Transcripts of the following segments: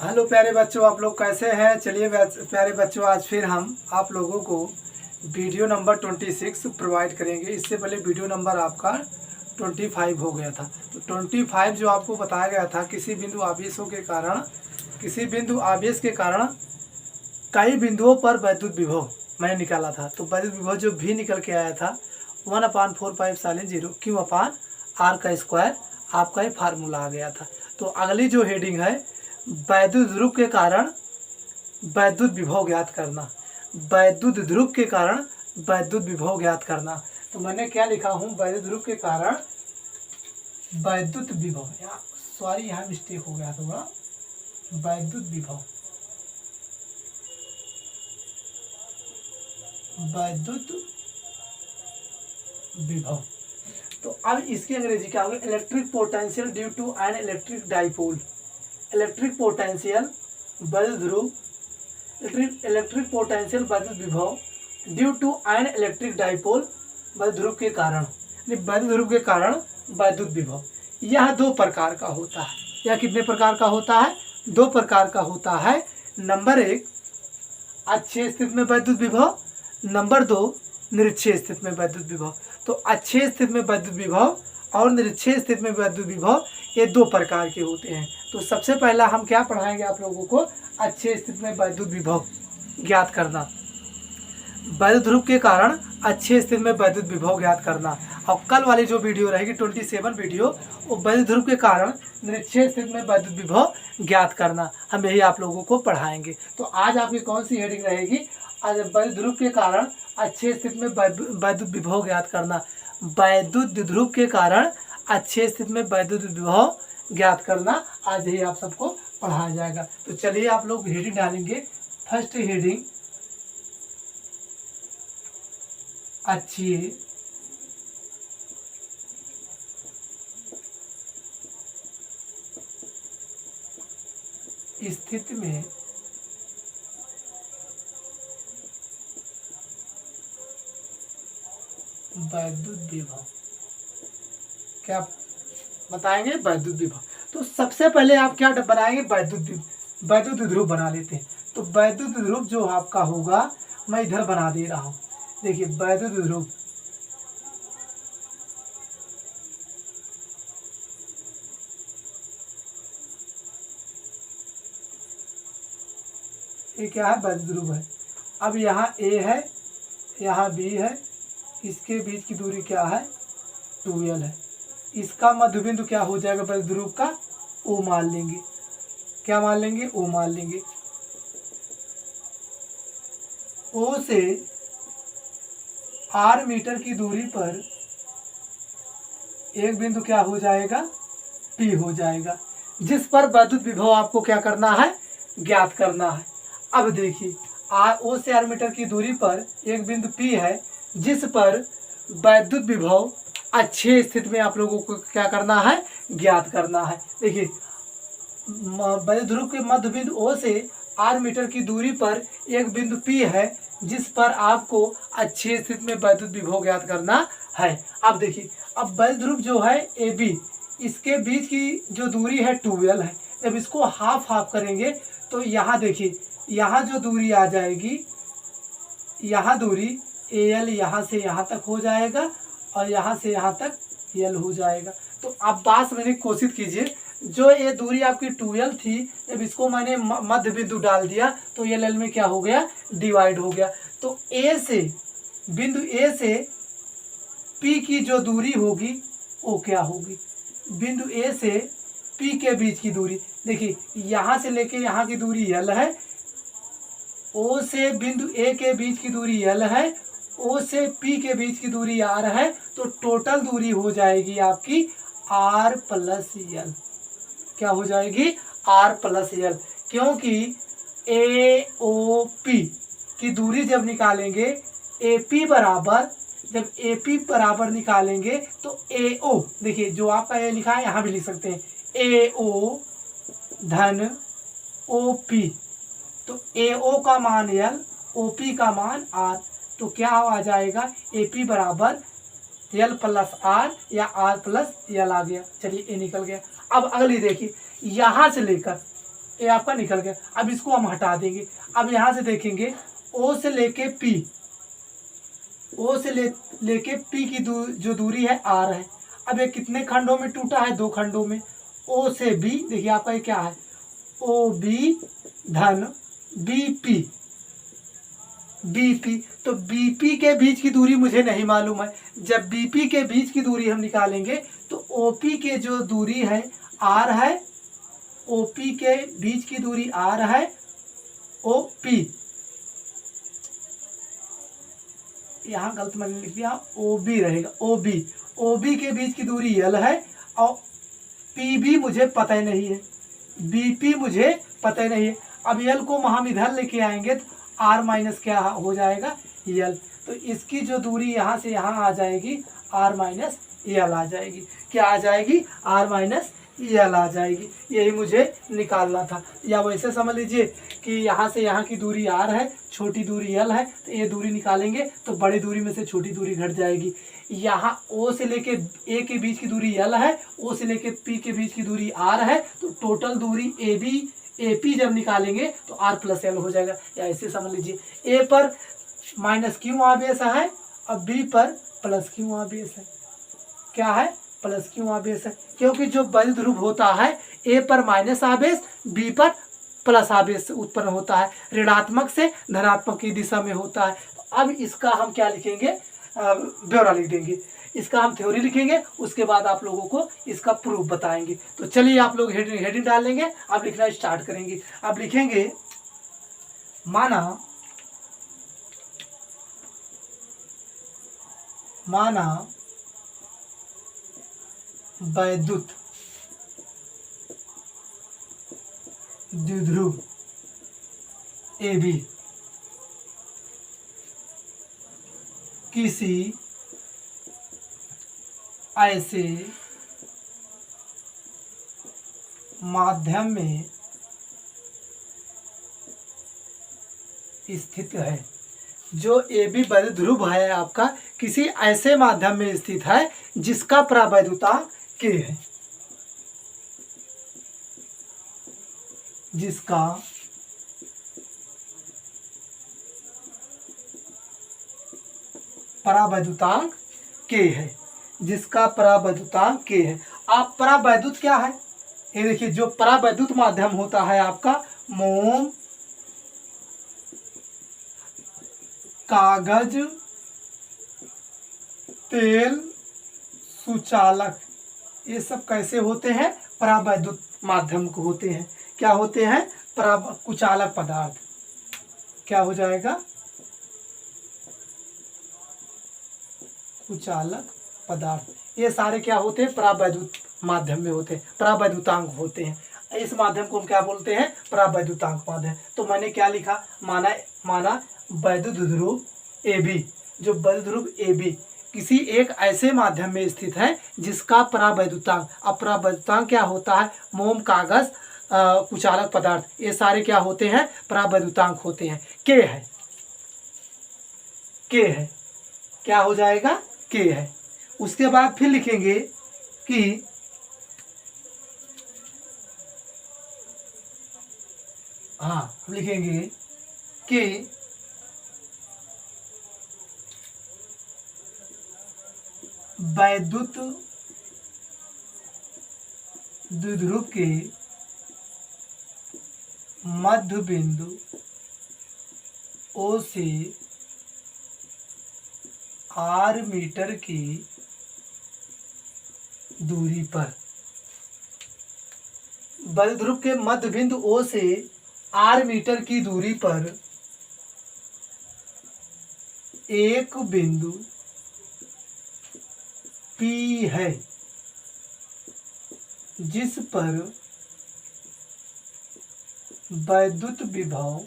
Hello प्यारे बच्चों, आप लोग कैसे हैं। चलिए प्यारे बच्चों, आज फिर हम आप लोगों को वीडियो नंबर 26 प्रोवाइड करेंगे। इससे पहले वीडियो नंबर आपका 25 हो गया था। तो 25 जो आपको बताया गया था, किसी बिंदु आवेश के कारण कई बिंदुओं पर वैद्युत विभव मैंने निकाला था। तो वैद्युत विभव जो भी निकल के आया था 1/4πε0 Q/r का स्क्वायर, आपका ये फार्मूला आ गया था। तो अगली जो हेडिंग है, वैद्युत ध्रुव के कारण वैद्युत विभव ज्ञात करना। वैद्युत ध्रुव के कारण वैद्युत विभव ज्ञात करना। तो मैंने क्या लिखा हूँ, वैद्युत ध्रुव के कारण वैद्युत विभव, सॉरी यहाँ मिस्टेक हो गया थोड़ा, वैद्युत विभव, वैद्युत विभव। तो अब इसकी अंग्रेजी क्या होगी, electric potential due to an electric dipole. Electric potential वैद्युत ध्रुव, इलेक्ट्रिक पोटेंशियल वैद्युत विभव due to an electric dipole, वैद्युत ध्रुव के कारण, वैद्युत ध्रुव के कारण वैद्युत विभव। यह दो प्रकार का होता है। यह कितने प्रकार का होता है, दो प्रकार का होता है। नंबर 1 अच्छे स्थिति में वैद्युत विभव, नंबर 2 निरक्षीय स्थिति में वैद्युत विभव। तो अच्छे स्थिति में वैद्युत विभव और निरक्षीय स्थिति में वैद्युत विभव, ये दो प्रकार के होते हैं। तो सबसे पहला हम क्या पढ़ाएंगे आप लोगों को, अच्छे स्थिति में वैद्युत विभव ज्ञात करना, वैद्युत ध्रुव के कारण अच्छे स्थिति में वैद्युत विभव ज्ञात करना। और कल वाली जो वीडियो रहेगी 27 वीडियो, वो वैद्युत ध्रुव के कारण निरक्षीय स्थिति में वैद्युत विभव ज्ञात करना, हम यही आप लोगों को पढ़ाएंगे। तो आज आपकी कौन सी हेडिंग रहेगी, आज वैद्युत ध्रुव के कारण अच्छे स्थिति में वैद्युत विभव ज्ञात करना। वैद्युत ध्रुव के कारण अच्छे स्थिति में वैद्युत विभव ज्ञात करना, आज ही आप सबको पढ़ाया जाएगा। तो चलिए आप लोग हेडिंग डालेंगे। फर्स्ट हेडिंग, अच्छी स्थिति में वैद्युत विभव, क्या बताएंगे, वैद्युत विभव। तो सबसे पहले आप क्या बनाएंगे, वैद्युत ध्रुव बना लेते हैं। तो वैद्युत ध्रुव जो आपका होगा, मैं इधर बना दे रहा हूं। देखिए वैद्युत ध्रुव, ये क्या है, वैद्युत ध्रुव है। अब यहाँ ए है, यहाँ बी है, इसके बीच की दूरी क्या है, 2l है। इसका मध्य बिंदु क्या हो जाएगा, वैद्युत ध्रुव का, O मान लेंगे। क्या मान लेंगे, O मान लेंगे। O से r मीटर की दूरी पर एक बिंदु क्या हो जाएगा, P हो जाएगा, जिस पर वैद्युत विभव आपको क्या करना है, ज्ञात करना है। अब देखिए O से r मीटर की दूरी पर एक बिंदु P है, जिस पर वैद्युत विभव अच्छे स्थिति में आप लोगों को क्या करना है, ज्ञात करना है। देखिए वैद्युत ध्रुव के मध्य बिंदु O से r मीटर की दूरी पर एक बिंदु P है, जिस पर आपको अच्छे स्थिति में वैद्युत विभव ज्ञात करना है। अब देखिए, अब वैद्युत ध्रुव जो है AB, इसके बीच की जो दूरी है 2l है। जब इसको हाफ हाफ करेंगे तो यहाँ देखिए, यहाँ जो दूरी आ जाएगी, यहाँ दूरी AL यहाँ से यहाँ तक हो जाएगा और यहाँ से यहाँ तक L हो जाएगा। तो आप बात समझने की कोशिश कीजिए, जो ये दूरी आपकी 2l थी, जब इसको मैंने मध्य बिंदु डाल दिया तो L में क्या हो गया, डिवाइड हो गया। तो बिंदु A से P की जो दूरी होगी वो क्या होगी, बिंदु A से P के बीच की दूरी, देखिए यहाँ से लेके यहाँ की दूरी L है, O से बिंदु A के बीच की दूरी L है, O से P के बीच की दूरी R है। तो टोटल दूरी हो जाएगी आपकी R प्लस L। क्या हो जाएगी, R प्लस L, क्योंकि AOP की दूरी जब निकालेंगे, AP बराबर, जब AP बराबर निकालेंगे तो AO, देखिए जो आपका ये लिखा है यहाँ भी लिख सकते हैं, AO धन OP। तो AO का मान L, OP का मान R। तो क्या आ जाएगा, AP बराबर L प्लस R या R प्लस L आ गया। चलिए ये निकल गया। अब अगली देखिए, यहाँ से लेकर ए आपका निकल गया। अब इसको हम हटा देंगे। अब यहाँ से देखेंगे ओ से लेके पी, ओ से लेके पी की जो दूरी है आर है। अब ये कितने खंडों में टूटा है? 2 खंडों में। ओ से बी, देखिए आपका ये क्या है, ओ बी धन बी पी, बीपी। तो बीपी के बीच की दूरी मुझे नहीं मालूम है। जब बीपी के बीच की दूरी हम निकालेंगे तो ओपी के जो दूरी है आर है, ओपी के बीच की दूरी आर है, ओपी, यहाँ गलत मैंने लिख दिया, ओबी रहेगा, ओबी, ओबी के बीच की दूरी यल है और पीबी मुझे पता ही नहीं है, बीपी मुझे पता ही नहीं है। अब यल को हम इधर लेके आएंगे तो आर माइनस क्या हो जाएगा, यल। तो इसकी जो दूरी यहाँ से यहाँ आ जाएगी आर माइनस यल आ जाएगी। क्या आ जाएगी? आर माइनस यल आ जाएगी। यही मुझे निकालना था। या वैसे समझ लीजिए कि यहाँ से यहाँ की दूरी आर है, छोटी दूरी यल है, तो ये दूरी निकालेंगे तो बड़ी दूरी में से छोटी दूरी घट जाएगी। यहाँ ओ से लेके ए के बीच की दूरी यल है, ओ से लेके पी के बीच की दूरी आर है, तो टोटल दूरी ए बी ए पी जब निकालेंगे तो आर प्लस एल हो जाएगा। या ऐसे समझ लीजिए ए पर माइनस क्यू आवेश है और बी पर प्लस क्यू आवेश है। क्या है? प्लस क्यू आवेश है, क्योंकि जो बल ध्रुव होता है ए पर माइनस आवेश, बी पर प्लस आवेश उत्पन्न होता है, ऋणात्मक से धनात्मक की दिशा में होता है। तो अब इसका हम क्या लिखेंगे? ब्यौरा लिख देंगे। इसका हम थ्योरी लिखेंगे, उसके बाद आप लोगों को इसका प्रूफ बताएंगे। तो चलिए आप लोग हेडिंग डाल लेंगे, आप लिखना स्टार्ट करेंगे। आप लिखेंगे माना वैद्युत द्विध्रुव ए बी किसी ऐसे माध्यम में स्थित है, जो ए बी वैद्युत ध्रुव है आपका किसी ऐसे माध्यम में स्थित है जिसका परावैद्युतांक के है, जिसका परावैद्युतांक के है, जिसका परावैद्युतांक के है। आप परावैद्युत क्या है? ये देखिए, जो परावैद्युत माध्यम होता है आपका मोम, कागज, तेल, सुचालक, ये सब कैसे होते हैं? परावैद्युत माध्यम को होते हैं। क्या होते हैं? कुचालक पदार्थ। क्या हो जाएगा? कुचालक पदार्थ। ये सारे क्या होते हैं? परावैद्युत माध्यम में होते हैं, परावैद्युतांक होते हैं। इस माध्यम को हम क्या बोलते हैं? परावैद्युतांक माध्यम। तो मैंने क्या लिखा? माना वैद्युत ध्रुव ए बी, जो वैद्युत ध्रुव ए बी किसी एक ऐसे माध्यम में स्थित है जिसका परावैद्युतांक, अब परावैद्युतांक क्या होता है? मोम, कागज, कुचालक पदार्थ, ये सारे क्या होते हैं? परावैद्युतांक होते हैं। के है, के है, क्या हो जाएगा? के है। उसके बाद फिर लिखेंगे कि हम लिखेंगे कि वैद्युत द्विध्रुव के मध्य बिंदु ओ से आर मीटर की दूरी पर, वैद्युत ध्रुव के मध्य बिंदु ओ से आर मीटर की दूरी पर एक बिंदु P है, जिस पर वैद्युत विभव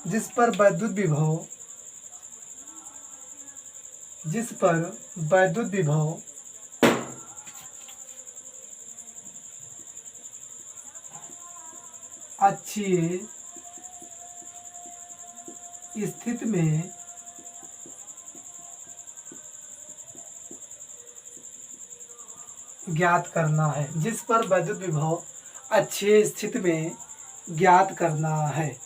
जिस पर वैद्युत विभव अक्षीय स्थिति में ज्ञात करना है, जिस पर वैद्युत विभव अच्छे स्थिति में ज्ञात करना है।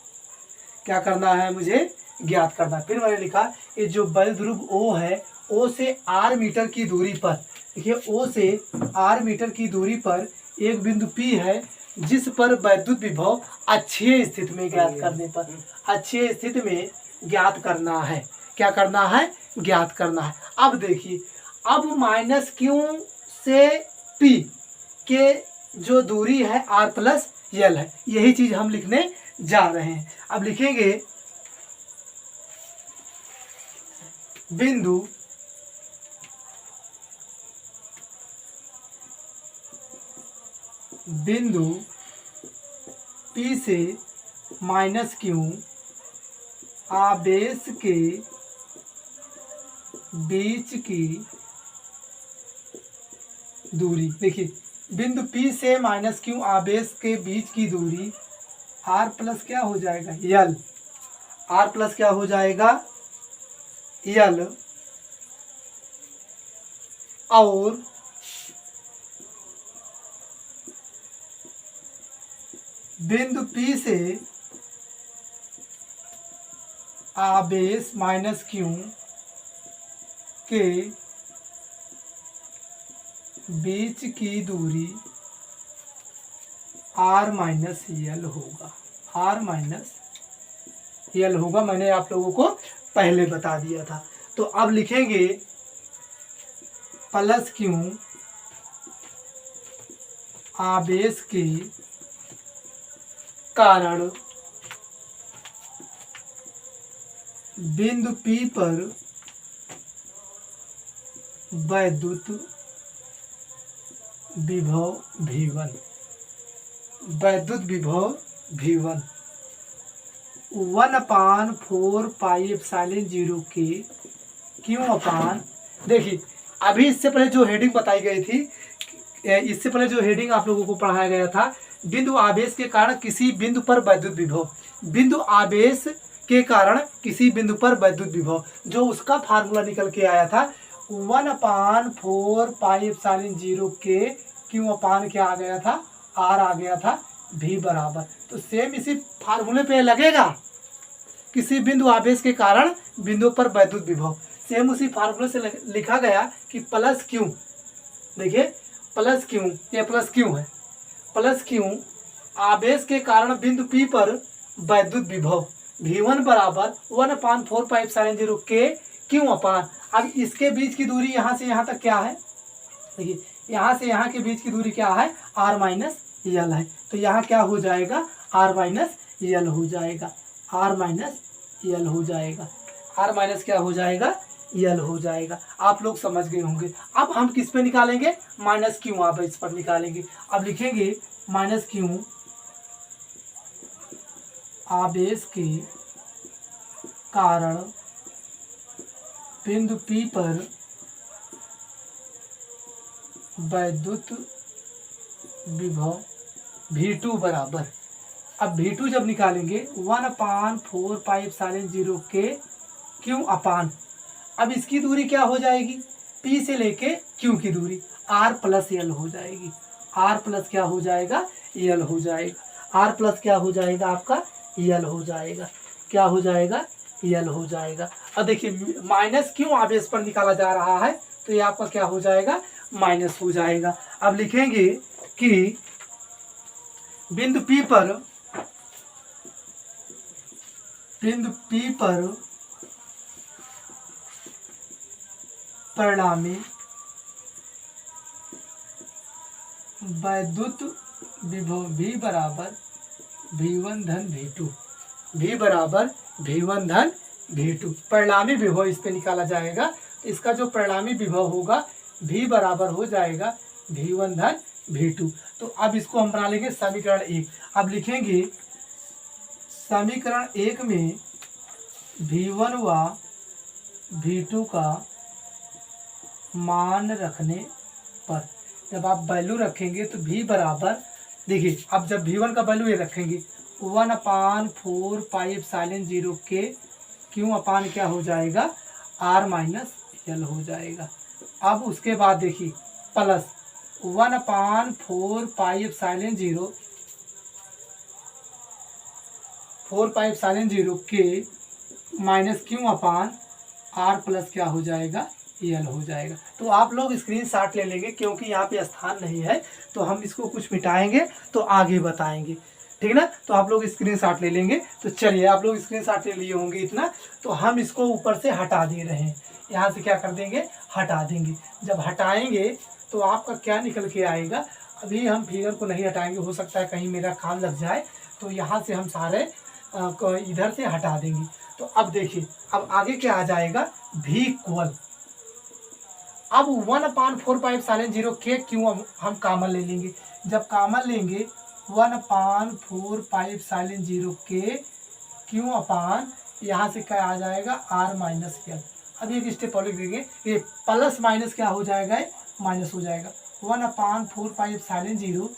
क्या करना है मुझे? ज्ञात करना। फिर मैंने लिखा ये जो बल ध्रुव O है, O से R मीटर की दूरी पर, देखिए O से R मीटर की दूरी पर एक बिंदु P है, जिस पर वैद्युत विभव अच्छे स्थिति में ज्ञात करने पर, अच्छे स्थिति में ज्ञात करना है। क्या करना है? ज्ञात करना है। अब देखिए, अब माइनस Q से P के जो दूरी है R प्लस L है, यही चीज हम लिखने जा रहे हैं। अब लिखेंगे बिंदु P से माइनस Q आवेश के बीच की दूरी। देखिए बिंदु P से माइनस Q आवेश के बीच की दूरी R प्लस क्या हो जाएगा? L। R प्लस क्या हो जाएगा? L। और बिंदु P से आवेश माइनस Q के बीच की दूरी R माइनस L होगा। R माइनस L होगा, मैंने आप लोगों को पहले बता दिया था। तो अब लिखेंगे प्लस Q आवेश के कारण बिंदु P पर वैद्युत विभव V1, वैद्युत विभव V1 1/4πε0 के Q अपान। देखिए अभी इससे पहले जो हेडिंग बताई गई थी, इससे पहले जो हेडिंग आप लोगों को पढ़ाया गया था, बिंदु आवेश के कारण किसी बिंदु पर वैद्युत विभव, बिंदु आवेश के कारण किसी बिंदु पर वैद्युत विभव, जो उसका फार्मूला निकल के आया था 1/4πε0 के Q अपान क्या आ गया था? R आ गया था V बराबर। तो सेम इसी फार्मूले पे लगेगा, किसी बिंदु आवेश के कारण बिंदु पर वैद्युत विभव, सेम उसी फार्मूले से लिखा गया कि प्लस Q। देखिए प्लस Q, ये प्लस Q है, प्लस Q आवेश के कारण बिंदु P पर वैद्युत विभव V1 बराबर 1/4πε0 के Q अपान। अब इसके बीच की दूरी यहाँ से यहाँ तक क्या है? देखिए यहाँ से यहाँ के बीच की दूरी क्या है? R माइनस L है। तो यहाँ क्या हो जाएगा? R माइनस L हो जाएगा, R माइनस L हो जाएगा, R माइनस क्या हो जाएगा? L हो जाएगा। आप लोग समझ गए होंगे। अब हम किस पे निकालेंगे? माइनस Q आवेश पर निकालेंगे। अब लिखेंगे माइनस Q आवेश के कारण बिंदु P पर वैद्युत विभव V2 बराबर। अब V2 जब निकालेंगे 1/4πε0 के Q अपान। अब इसकी दूरी क्या हो जाएगी? P से लेके Q की दूरी R प्लस L हो जाएगी। R प्लस क्या हो जाएगा? L हो जाएगा। R प्लस क्या हो जाएगा? आपका L हो जाएगा। क्या हो जाएगा? L हो जाएगा। अब देखिए माइनस Q आवेश पर निकाला जा रहा है, तो ये आपका क्या हो जाएगा? माइनस हो जाएगा। अब लिखेंगे कि बिंदु P पर परिणामी वैद्युत विभव V बराबर V1 धन V2, V बराबर V1 धन V2 परिणामी विभव इस पे निकाला जाएगा। तो इसका जो परिणामी विभव होगा V बराबर हो जाएगा V1 धन V2। तो अब इसको हम बना लेंगे समीकरण 1। अब लिखेंगे समीकरण 1 में V1 व V2 का मान रखने पर, जब आप वैल्यू रखेंगे तो V बराबर, देखिए अब जब V1 का वैल्यू ये रखेंगे 1/4πε0 के Q अपान क्या हो जाएगा? R माइनस L हो जाएगा। अब उसके बाद देखिए प्लस 1/4πε0 4πε0 के minus Q upon R plus क्या हो जाएगा, यल हो जाएगा। तो आप लोग स्क्रीन शॉट ले लेंगे क्योंकि यहाँ पे स्थान नहीं है, तो हम इसको कुछ मिटाएंगे तो आगे बताएंगे, ठीक है ना। तो आप लोग स्क्रीन शॉट ले लेंगे। तो चलिए, आप लोग स्क्रीन शॉट ले लिए होंगे इतना, तो हम इसको ऊपर से हटा दे रहे हैं। यहाँ से क्या कर देंगे, हटा देंगे। जब हटाएंगे तो आपका क्या निकल के आएगा, अभी हम फिगर को नहीं हटाएंगे, हो सकता है कहीं मेरा काम लग जाए, तो यहाँ से हम सारे इधर से हटा देंगे। तो अब देखिए, अब आगे क्या आ जाएगा, भी इक्वल, अब 1/4πε0 के क्यों हम कामन ले लेंगे। जब कामन लेंगे 1/4πε0 के क्यों अपान यहाँ से क्या आ जाएगा, आर माइनस यल। अब एक स्टेप और लिख देंगे, ये प्लस माइनस क्या हो जाएगा, माइनस हो जाएगा। 1/4πε0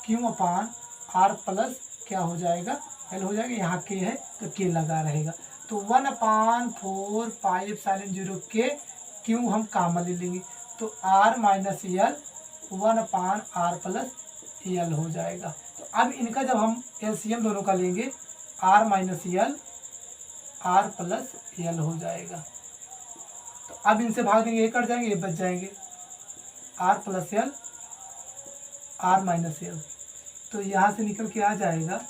क्यों अपान आर प्लस क्या हो जाएगा, एल हो जाएगा। यहाँ के है तो के लगा रहेगा। तो 1/4πε0 के क्यों हम कामन ले लेंगे, तो R minus L 1/r plus L हो जाएगा। तो अब इनका जब हम एलसीएम दोनों का लेंगे, R minus L R plus L हो जाएगा। तो अब इनसे भाग देंगे, ये कट जाएंगे, ये बच जाएंगे, R plus L R minus L. तो यहाँ से निकल के आ जाएगा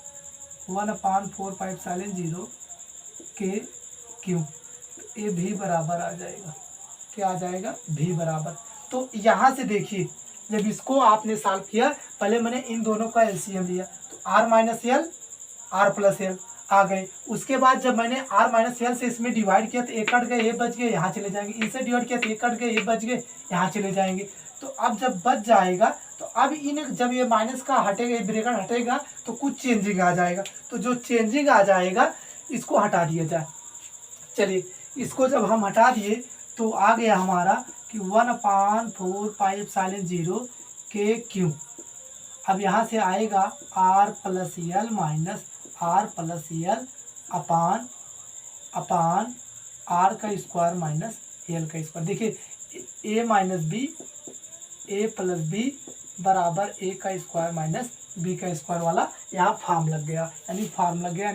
1/4πε0 के क्यों, तो ये भी बराबर आ जाएगा, क्या आ जाएगा, भी बराबर। तो यहाँ से देखिए, जब इसको आपने सॉल्व किया, पहले मैंने इन दोनों का एलसीएम लिया, तो R minus L R plus L आ गए। उसके बाद जब मैंने आर माइनस यल से इसमें डिवाइड किया तो एक कट गए, ये बच गए, यहाँ चले जाएंगे। इनसे डिवाइड किया तो एक कट गए, ये बच गए, यहाँ चले जाएंगे। तो अब जब बच जाएगा, तो अब इन जब ये माइनस का हटेगा, ये ब्रैकेट हटेगा, तो कुछ चेंजिंग आ जाएगा। तो जो चेंजिंग आ जाएगा इसको हटा दिया जाए। चलिए, इसको जब हम हटा दिए तो आ गया हमारा कि 1/4πε0 के क्यों। अब यहाँ से आएगा R plus L minus R plus L upon R का स्क्वायर माइनस यल का स्क्वायर। देखिए, A minus B, A plus B बराबर ए का स्क्वायर माइनस बी का स्क्वायर वाला यहाँ फॉर्म लग गया, यानी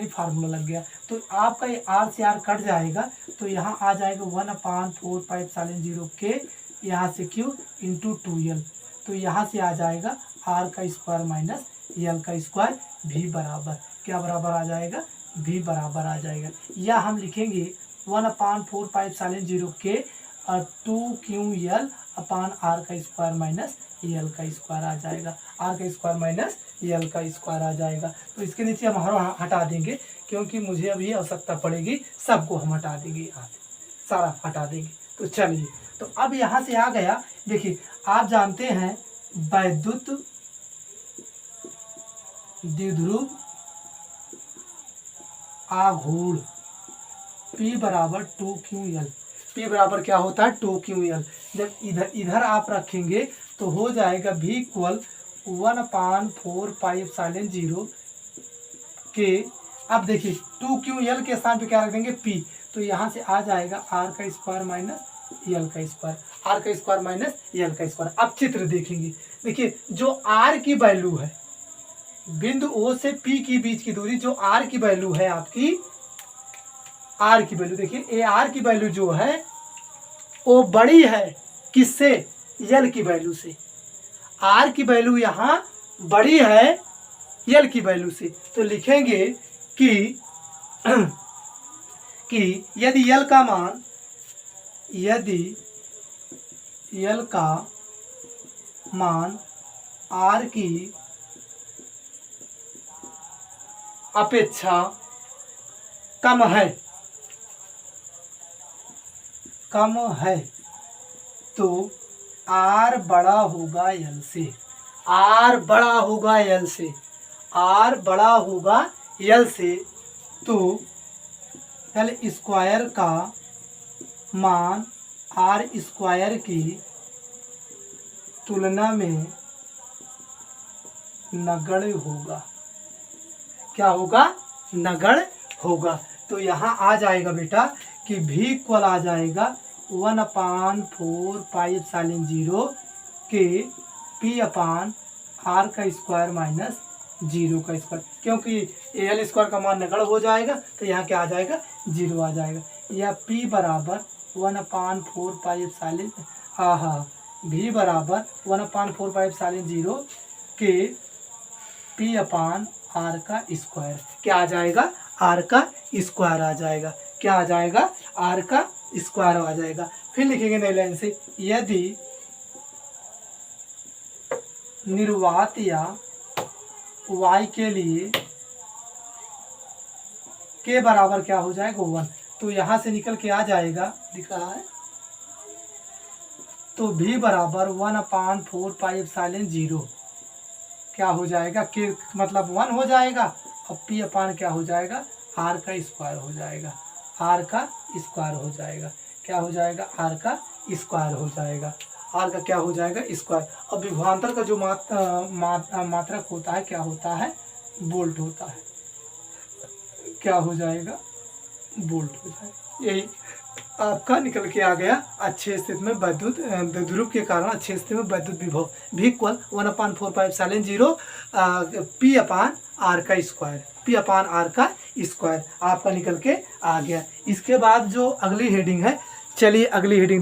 फार्मूला लग गया। तो आपका ये आर से आर कट जाएगा, तो यहाँ आ जाएगा 1/4πε0 के, यहाँ से क्यू इंटू 2l। तो यहाँ से आ जाएगा आर का स्क्वायर माइनस यल का स्क्वायर, भी बराबर क्या बराबर आ जाएगा, भी बराबर आ जाएगा। या हम लिखेंगे 1/4πε0 के 2ql अपान आर का स्क्वायर माइनस यल का स्क्वायर आ जाएगा, आर का स्क्वायर माइनस यल का स्क्वायर आ जाएगा। तो इसके नीचे हम हटा देंगे, क्योंकि मुझे अभी आवश्यकता पड़ेगी, सबको हम हटा देंगे, यहाँ से सारा हटा देंगे। तो चलिए, तो अब यहाँ से आ गया। देखिए, आप जानते हैं वैद्युत द्विध्रुव आघूर्ण P बराबर 2ql। P बराबर क्या होता है, 2ql। जब इधर आप रखेंगे तो हो जाएगा भी इक्वल 1/4πε0 के। अब देखिए, 2ql के स्थान पे क्या रख देंगे, P। तो यहाँ से आ जाएगा आर का स्क्वायर माइनस यल का स्क्वायर, आर का स्क्वायर माइनस यल का स्क्वायर। अब चित्र देखेंगे। देखिए, जो आर की वैल्यू है, बिंदु ओ से पी के बीच की दूरी, जो आर की वैल्यू है आपकी, आर की वैल्यू देखिए, ए आर की वैल्यू जो है वो बड़ी है किससे, यल की वैल्यू से। आर की वैल्यू यहाँ बड़ी है यल की वैल्यू से। तो लिखेंगे कि यदि यल का मान, यदि यल का मान आर की अपेक्षा कम है तो आर बड़ा होगा यल से, आर बड़ा होगा यल से, आर बड़ा होगा यल से। तो यल स्क्वायर का मान आर स्क्वायर की तुलना में नगण्य होगा। क्या होगा, नगण्य होगा। तो यहाँ आ जाएगा बेटा कि भी इक्वल आ जाएगा 1/4πε0 के पी अपान आर का स्क्वायर माइनस 0 का स्क्वायर, क्योंकि एल स्क्वायर का मान नगण्य हो जाएगा तो यहाँ क्या आ जाएगा 0 आ जाएगा। या पी बराबर 1/4 पाई एप्सिलॉन भी बराबर 1/4 पाई एप्सिलॉन 0 के पी अपान आर का स्क्वायर, क्या आ जाएगा आर का स्क्वायर आ जाएगा, क्या आ जाएगा आर का स्क्वायर आ जाएगा। फिर लिखेंगे नई लाइन से, यदि निर्वात या y के लिए के बराबर क्या हो जाएगा 1, तो यहाँ से निकल के आ जाएगा, दिख रहा है, तो v बराबर 1/4 पाई एप्सिलॉन 0 क्या हो जाएगा, के मतलब 1 हो जाएगा और p अपान क्या हो जाएगा r का स्क्वायर हो जाएगा, r का स्क्वायर हो जाएगा, क्या हो जाएगा r का स्क्वायर हो जाएगा, r का क्या हो जाएगा स्क्वायर। अब विभवांतर का जो मात्रक होता है क्या होता है वोल्ट होता है, क्या हो जाएगा वोल्ट हो जाएगा। यही आपका निकल के आ गया अच्छे स्थिति में विद्युत द्विध्रुव के कारण अच्छे स्थिति में विद्युत विभव v equal 1/4 pi epsilon 0 P upon R का स्क्वायर, पी अपान आर का स्क्वायर आपका निकल के आ गया। इसके बाद जो अगली हेडिंग है, चलिए अगली हेडिंग